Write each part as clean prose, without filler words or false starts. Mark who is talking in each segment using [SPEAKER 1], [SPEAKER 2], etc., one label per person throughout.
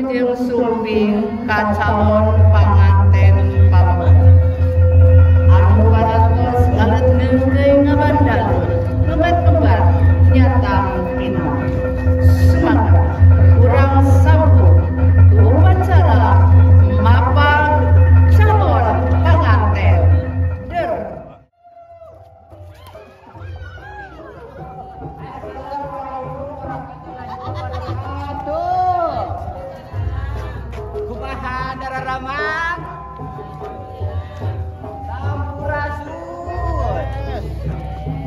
[SPEAKER 1] jeung sumping ka calon panganten pamor. Anu parantos ngaletkeun teuing ngabandalun, ngebat-ngebat nyata pina. Semangat urang sambut upacara mapal calon panganten. Deureuh.
[SPEAKER 2] Kumaha dararaman sampurasun.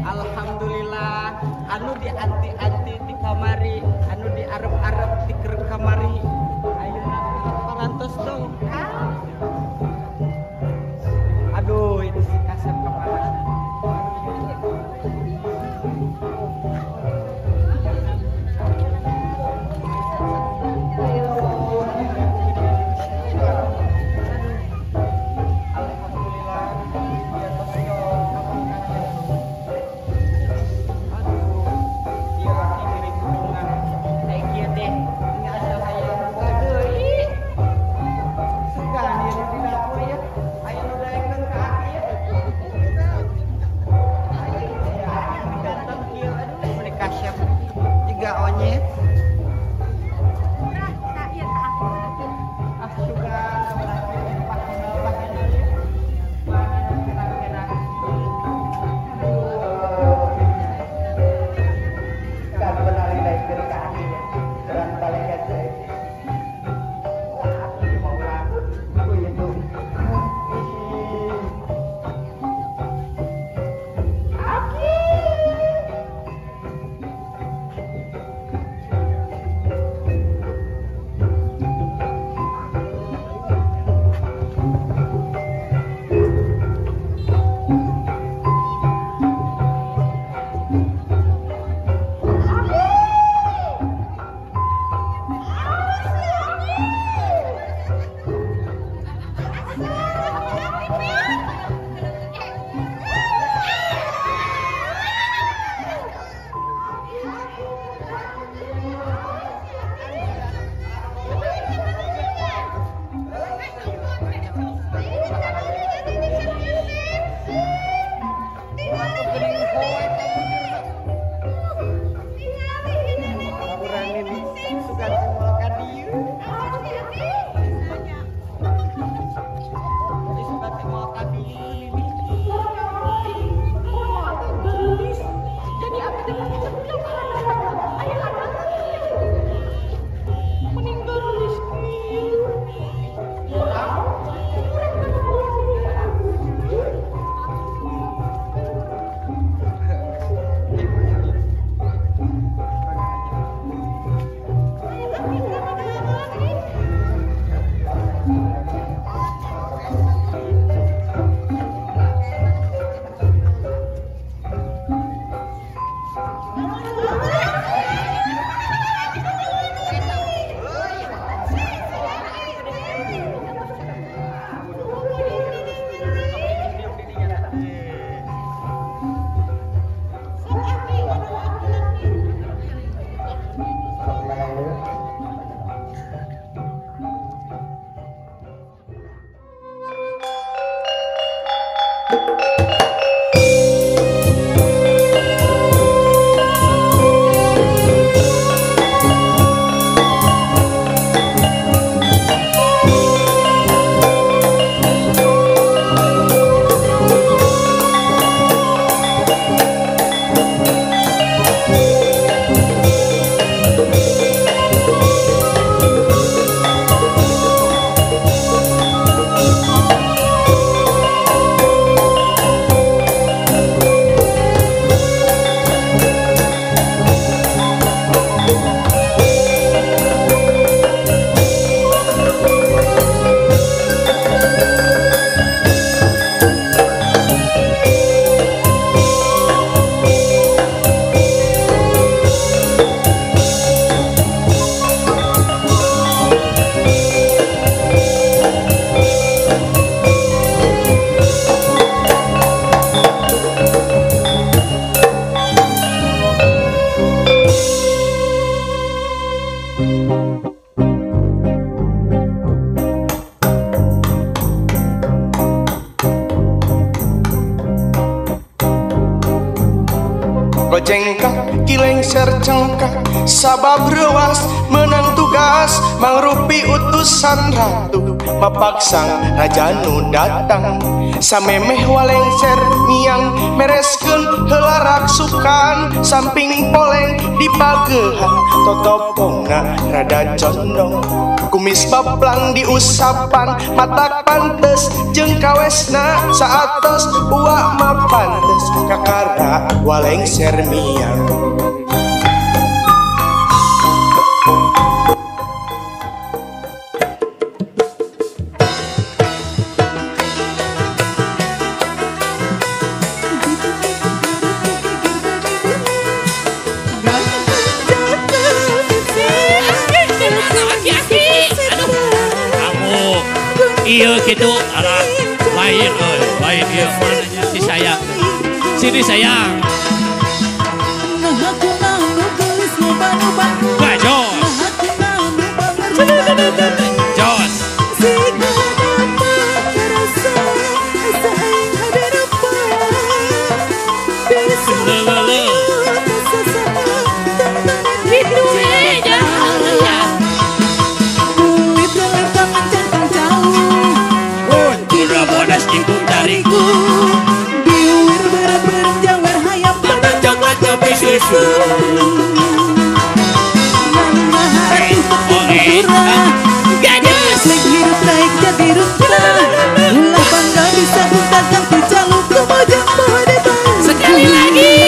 [SPEAKER 2] Alhamdulillah anu dianti-anti di kamari, anu diarep-arep di keur kamari. Ayeuna parantos dong. Aduh, itu si kasar kepala.
[SPEAKER 3] Gojengkak kilengser cengkak sabab rewas menang tugas mangrupi utusan ratu mapaksang raja nu datang samemeh walengser miang mereskeun heula raksukan samping poleng dipagehan totopongna rada condong kumis baplang diusapan mata pantes jeung kawesna saatos uak mah pantes kakara walengser miang.
[SPEAKER 4] Iya gitu, arah lain, lain iya mananya si sayang, sini sayang. Wah Jos, Jos. Ibu dariku biwir berat berjawar hayam pada coklat kopi susu nama hati berpura gadis hidup naik jadi rupa ulah bangga bisa butakan picaluk ku mojang pohon sekali lagi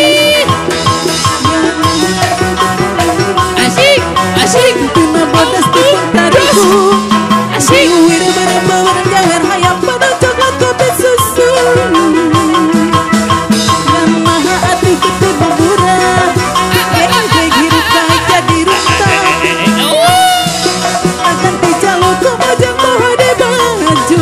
[SPEAKER 4] asik asik tuna bodas tepuk tariku asik biwir berat berjawar hayam pada coklat kopi susu nama hati berpura baik hidup naik jadi rupa akan dicaluk ku mojang pohon baju.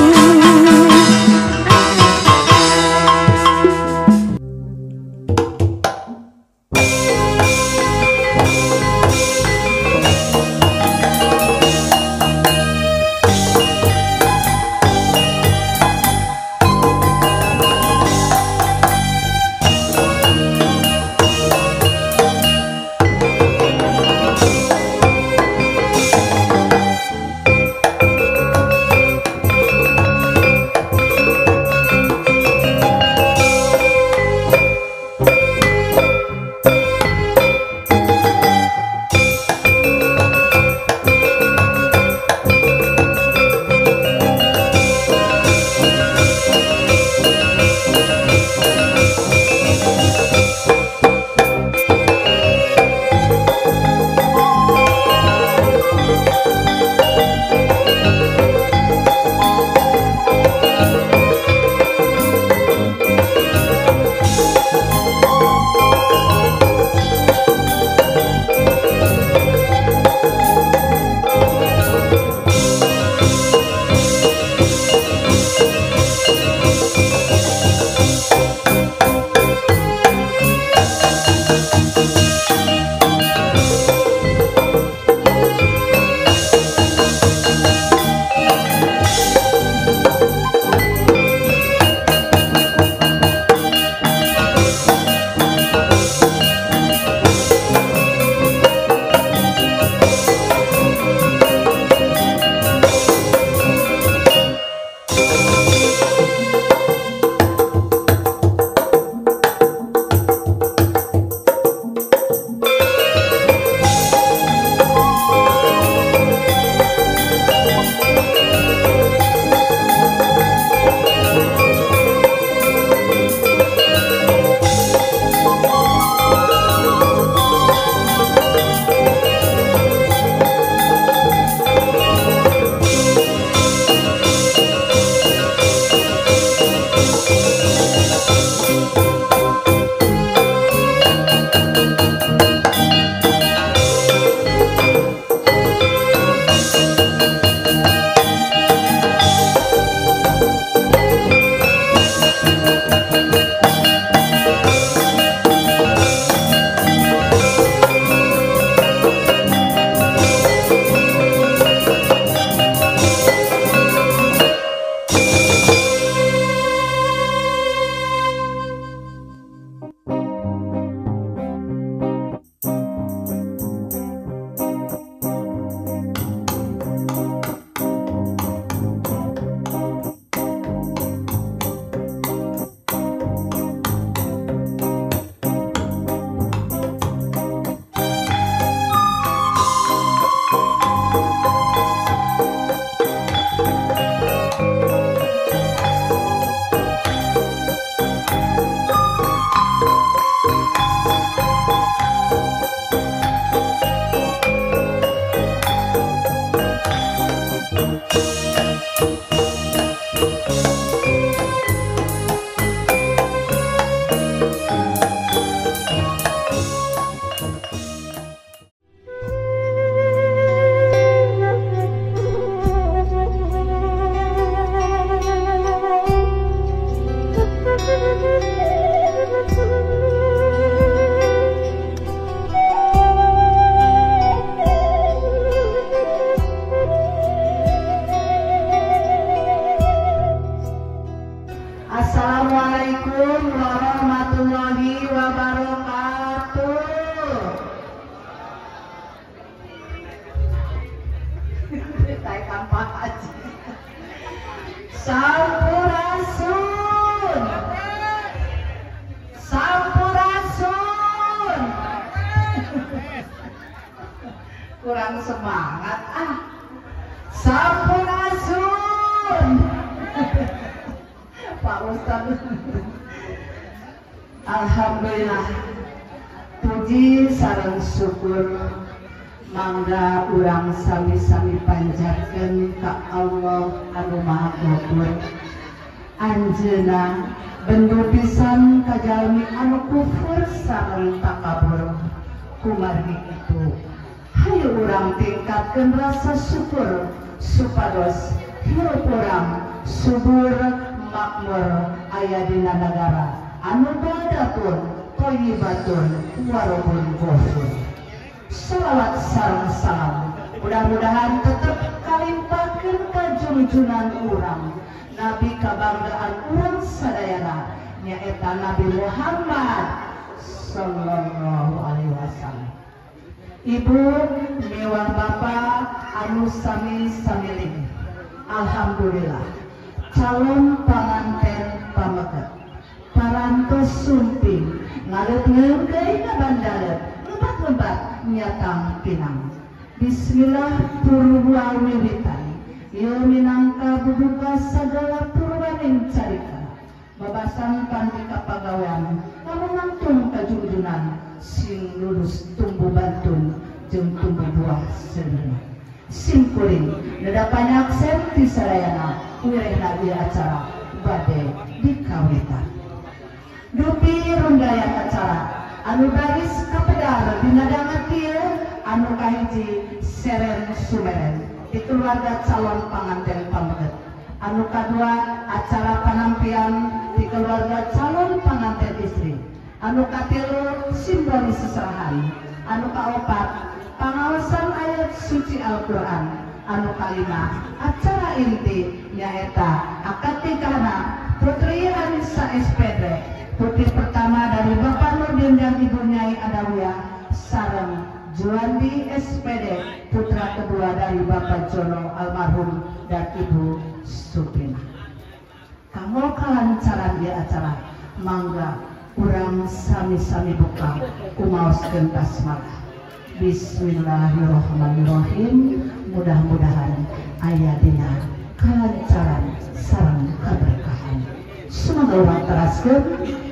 [SPEAKER 1] kurang semangat sampurasun. Pak Ustadz. Alhamdulillah, puji sareng syukur mangga urang sami-sami panjatkeun ka Allah anu Maha Gofur. Anjeunna bendu pisan ka jalmi anu kufur sareng takabur. Kumargi kitu hayu urang tingkatkeun rasa syukur supados hirup urang subur makmur aya dina nagara anu badatun thayyibatun warabun ghafur. Shalawat sareng salam mudah-mudahan tetep kalimpakeun ka junjunan urang nabi kabanggaan urang sadayana nyaeta Nabi Muhammad sallallahu alaihi wasallam. Ibu mewah bapak anu sami-sami, alhamdulillah calon panganten pameket parantos sumping ngalet-ngeut deui ka bandalet lebat-lebat nyatang pinang. Bismillah purwa wiwitan ieu minangka bubuka sagala purwaning carita babasan panti kapagawean lamun langtung kajunjunan sing lurus tumbuh bantun jeung tumbuh buah seuneu sing kuring nadapanyak sen ti sarayana wirehna ieu acara bade dikawitan. Dupi rundayan acara anu baris kapedar dina dangat ieu anu kahiji seren sumeren di keluarga calon panganten pameket. Anu kadua acara penampian di keluarga calon pengantin istri. Anu katilu simbol seserahan. Anu kaopat pangaosan ayat suci Al-Quran. Anu kalima acara inti nyaeta akad nikahna Putri Anissa SPD, putri pertama dari Bapak Nurdin dan Ibu Nyai Adawiyah sareng Juandi SPD, putra kedua dari Bapak Jono almarhum dan Ibu Supina. Kamu kalancaran di acara mangga urang sami-sami buka kumaoskeun basmalah. Bismillahirrahmanirrahim. Mudah-mudahan aya dina kalancaran sareng kaberkahan. Semoga urang teraskeun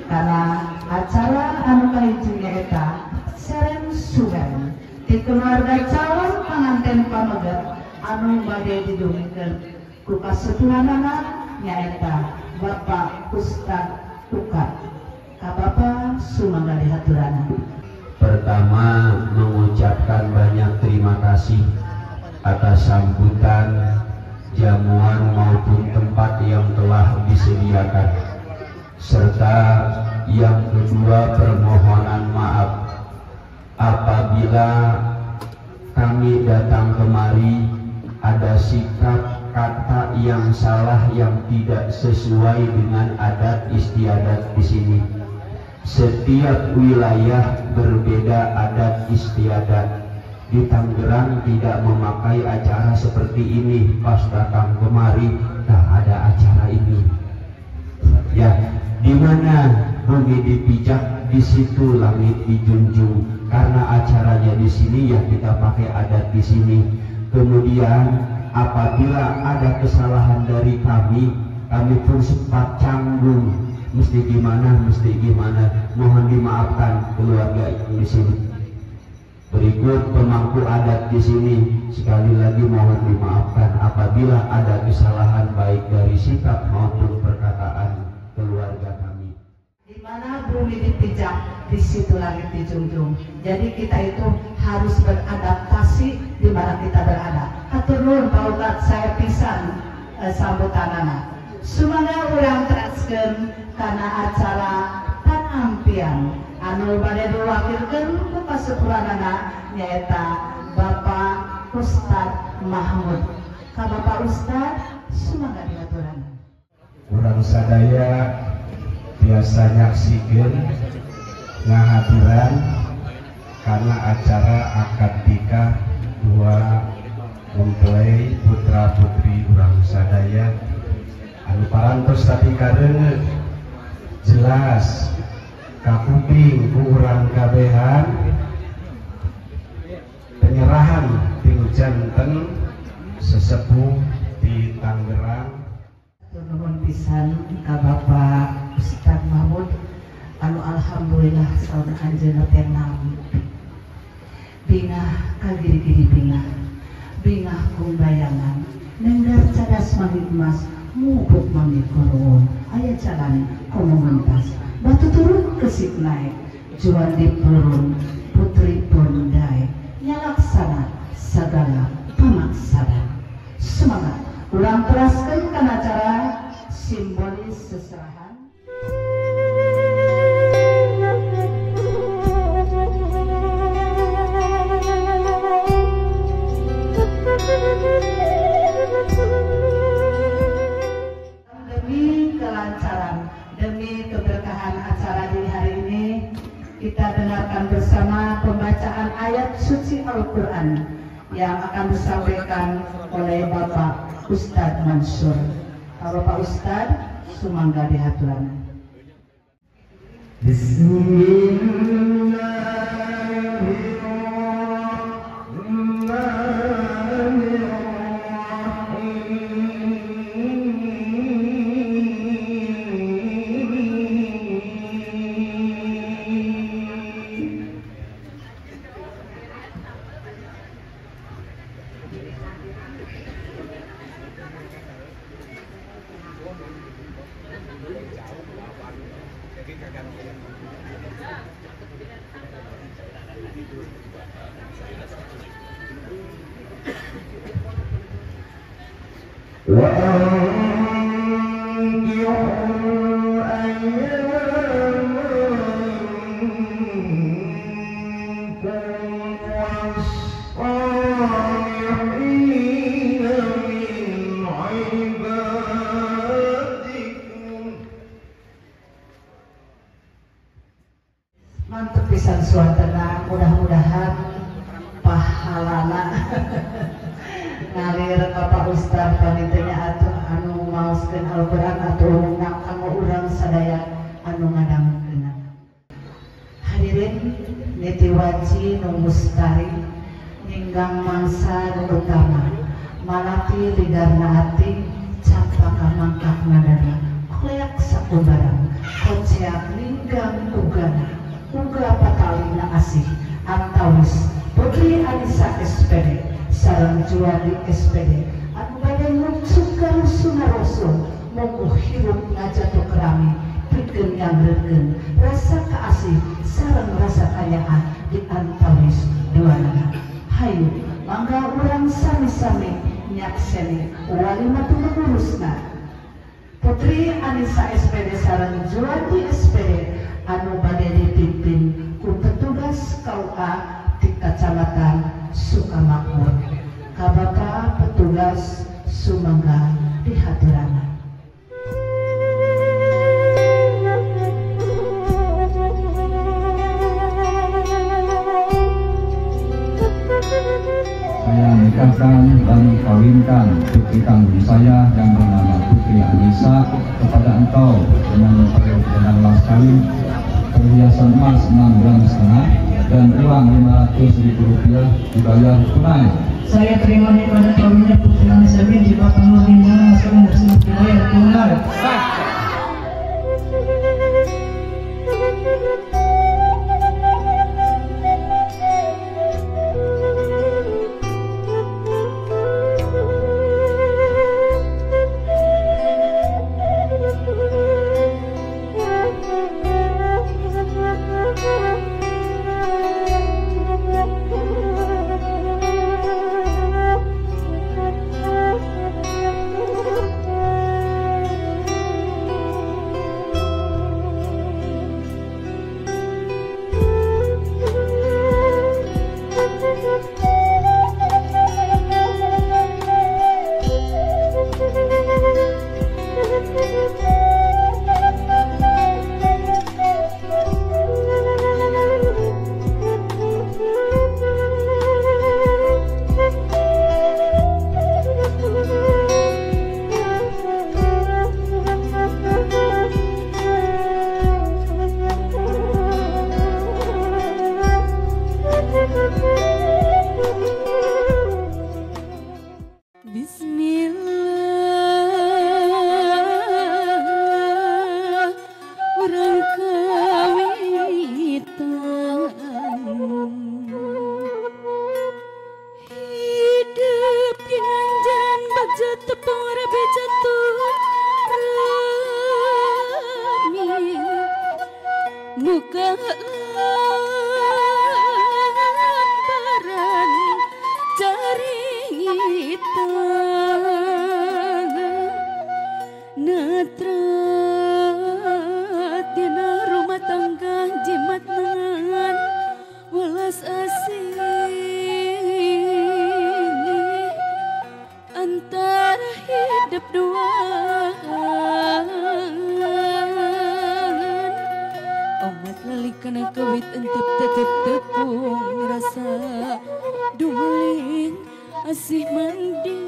[SPEAKER 1] karena acara anu kahiji nyaeta seren sugan di keluarga calon pengantin pamegat anu bade didongengkeun ku kasepuhanana nyaeta Bapak Ustadz Ukat. Ka Bapak sumangga dihaturana.
[SPEAKER 5] Pertama, mengucapkan banyak terima kasih atas sambutan, jamuan maupun tempat yang telah disediakan. Serta yang kedua, permohonan maaf apabila kami datang kemari ada sikap kata yang salah yang tidak sesuai dengan adat istiadat di sini. Setiap wilayah berbeda adat istiadat. Di Tangerang tidak memakai acara seperti ini. Pas datang kemari, tak ada acara ini. Ya, di mana bumi dipijak, di situ langit dijunjung. Karena acaranya di sini, ya kita pakai adat di sini. Kemudian apabila ada kesalahan dari kami pun sempat canggung. Mesti gimana, mohon dimaafkan keluarga di sini. Berikut pemangku adat di sini, sekali lagi mohon dimaafkan apabila ada kesalahan baik dari sikap maupun perkataan keluarga kami.
[SPEAKER 1] Di mana bumi dipijak, di situ langit dijunjung. Jadi kita itu harus beradaptasi di mana kita berada. Hatur nuhun Pak Ustadz, saya pisan sambutanana. Sumangga urang teraskeun karena acara panampian anu bade diwakilkeun ku kasepuranana nyaeta Bapak Ustadz Mahmud. Ka Bapak Ustadz sumangga diaturan.
[SPEAKER 5] Urang sadaya biasa nyaksikeun ngahadiran karena acara akad nikah dua mempelai putra putri urang sadaya anu parantos tapi kareungeut jelas kapuping ku urang kabehan penyerahan janten sesepuh di Tangerang.
[SPEAKER 1] Nuhun pisan ka Bapak Ustaz Mahmud anu alhamdulillah saun anjeunna teh nampi. Bingah ka giri-giri bingah kumbayangan nenggar cadas mangit emas mubuk mangit konuhun aya jalan komo mentas batu turun kesik naik juan dipurun putri pun daek nyalaksana sagala pamaksana. Semangat ulang teraskan kana acara simbolis seserahan. Demi kelancaran, demi keberkahan acara di hari ini, kita dengarkan bersama pembacaan ayat suci Al-Quran yang akan disampaikan oleh Bapak Ustadz Mansur. Bapak Ustadz, sumangga dihaturan. Mantap pisan suasana, mudah-mudahan pahalana ngalir Bapak Ustaz panitanya atuh anu maoskeun Al-Qur'an atuh kanggo urang sadaya anu ngadangkeun. Hadirin niti waji nu mustari ninggang mangsa nu utama malati ligarna ati campaka mangkakna dana koleak sakubarang koceak ninggang ugana uga patalina asih antawis Putri Anissa SPD sareng Juwadi SPD anu bade ngusukkan sunaroso mokuh hirup ngajatuh kerami pikeun nyangreunkeun rasa kaasih sareng rasa kayaan di antawis duana. Hayu mangga urang sami-sami nyakseni walimatul urusna Putri Anissa SPD sareng Juwadi SPD anu bade dipimpin ku petugas KUA di Kecamatan Sukamakmur. Ka Bapak petugas sumangga dihaturan.
[SPEAKER 6] Saya nikahkan dan kawinkan putri kandung saya yang bernama Putri Anissa kepada engkau dengan mas kawin perhiasan emas 6,5 gram dan uang Rp500.000 dibayar tunai.
[SPEAKER 7] Saya terima pada kawinnya Putri Anissa binti Bapak Nurdin langsung dibayar tunai.
[SPEAKER 4] muka lambaran carita netra tina rumah tangga jimat nengan welas asih antara hidup duaan omat lali kana kawit entep tetep tepung rasa dumeling asih mandi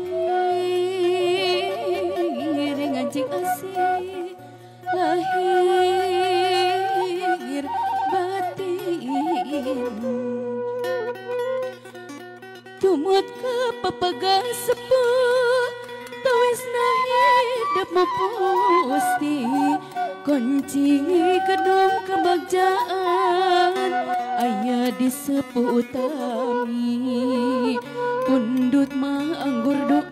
[SPEAKER 4] ngancing asih lahir batin tumut ke papaga sepuh tawis na hidup mo pusti kunci kedung kebagjaan ayah di sepuh utami pundut mah anggur doa